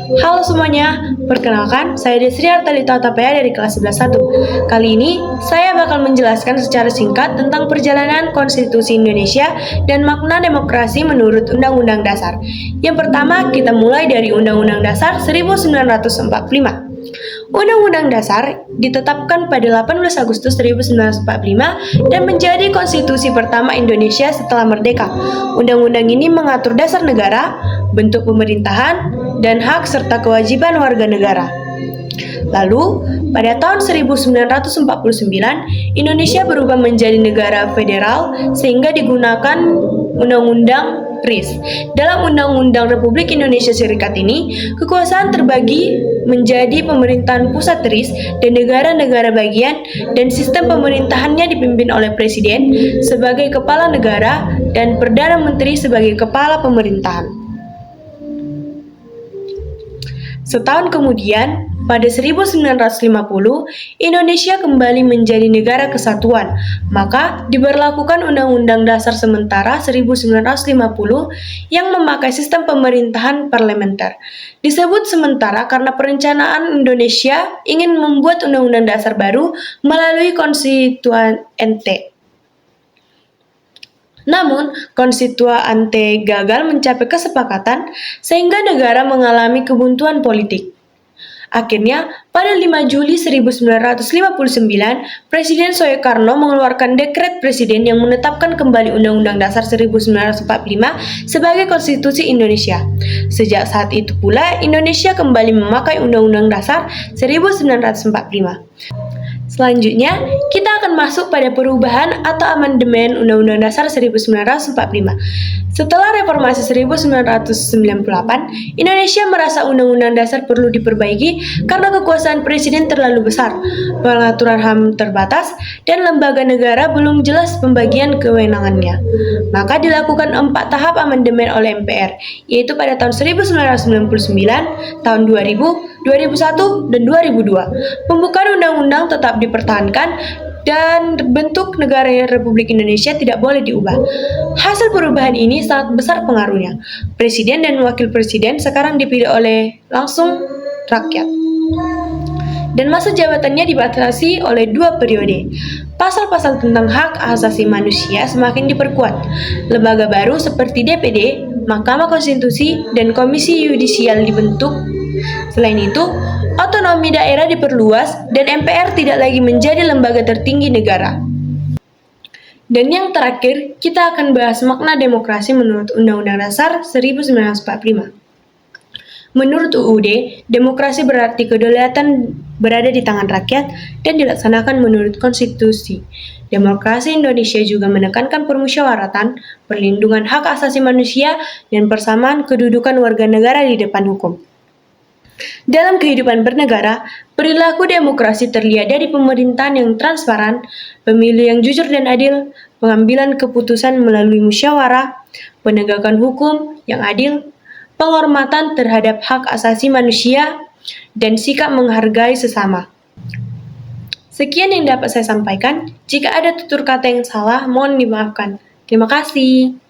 Halo semuanya, perkenalkan saya Desri Artalita Tapea dari kelas 11.1. Kali ini saya bakal menjelaskan secara singkat tentang perjalanan konstitusi Indonesia dan makna demokrasi menurut Undang-Undang Dasar. Yang pertama, kita mulai dari Undang-Undang Dasar 1945. Undang-Undang Dasar ditetapkan pada 18 Agustus 1945 dan menjadi konstitusi pertama Indonesia setelah merdeka. Undang-undang ini mengatur dasar negara, bentuk pemerintahan, dan hak serta kewajiban warga negara. Lalu, pada tahun 1949, Indonesia berubah menjadi negara federal sehingga digunakan Undang-Undang RIS. Dalam Undang-Undang Republik Indonesia Serikat ini, kekuasaan terbagi menjadi pemerintahan pusat RIS dan negara-negara bagian, dan sistem pemerintahannya dipimpin oleh Presiden sebagai kepala negara dan Perdana Menteri sebagai kepala pemerintahan. Setahun kemudian, pada 1950, Indonesia kembali menjadi negara kesatuan, maka diberlakukan Undang-Undang Dasar Sementara 1950 yang memakai sistem pemerintahan parlementer. Disebut sementara karena perencanaan Indonesia ingin membuat Undang-Undang Dasar baru melalui konstituante. Namun, konstituante gagal mencapai kesepakatan sehingga negara mengalami kebuntuan politik. Akhirnya, pada 5 Juli 1959, Presiden Soekarno mengeluarkan dekret presiden yang menetapkan kembali Undang-Undang Dasar 1945 sebagai konstitusi Indonesia. Sejak saat itu pula, Indonesia kembali memakai Undang-Undang Dasar 1945. Selanjutnya, kita akan masuk pada perubahan atau amandemen Undang-Undang Dasar 1945. Setelah reformasi 1998, Indonesia merasa Undang-Undang Dasar perlu diperbaiki karena kekuasaan presiden terlalu besar, pengaturan HAM terbatas, dan lembaga negara belum jelas pembagian kewenangannya. Maka dilakukan 4 tahap amandemen oleh MPR, yaitu pada tahun 1999, tahun 2000, 2001, dan 2002. Pembukaan undang-undang tetap dipertahankan dan bentuk negara Republik Indonesia tidak boleh diubah. Hasil perubahan ini sangat besar pengaruhnya. Presiden dan wakil presiden sekarang dipilih oleh langsung rakyat. Dan masa jabatannya dibatasi oleh 2 periode. Pasal-pasal tentang hak asasi manusia semakin diperkuat. Lembaga baru seperti DPD, Mahkamah Konstitusi, dan Komisi Yudisial dibentuk. Selain itu, otonomi daerah diperluas dan MPR tidak lagi menjadi lembaga tertinggi negara. Dan yang terakhir, kita akan bahas makna demokrasi menurut Undang-Undang Dasar 1945. Menurut UUD, demokrasi berarti kedaulatan berada di tangan rakyat dan dilaksanakan menurut konstitusi. Demokrasi Indonesia juga menekankan permusyawaratan, perlindungan hak asasi manusia, dan persamaan kedudukan warga negara di depan hukum. Dalam kehidupan bernegara, perilaku demokrasi terlihat dari pemerintahan yang transparan, pemilu yang jujur dan adil, pengambilan keputusan melalui musyawarah, penegakan hukum yang adil, penghormatan terhadap hak asasi manusia, dan sikap menghargai sesama. Sekian yang dapat saya sampaikan. Jika ada tutur kata yang salah, mohon dimaafkan. Terima kasih.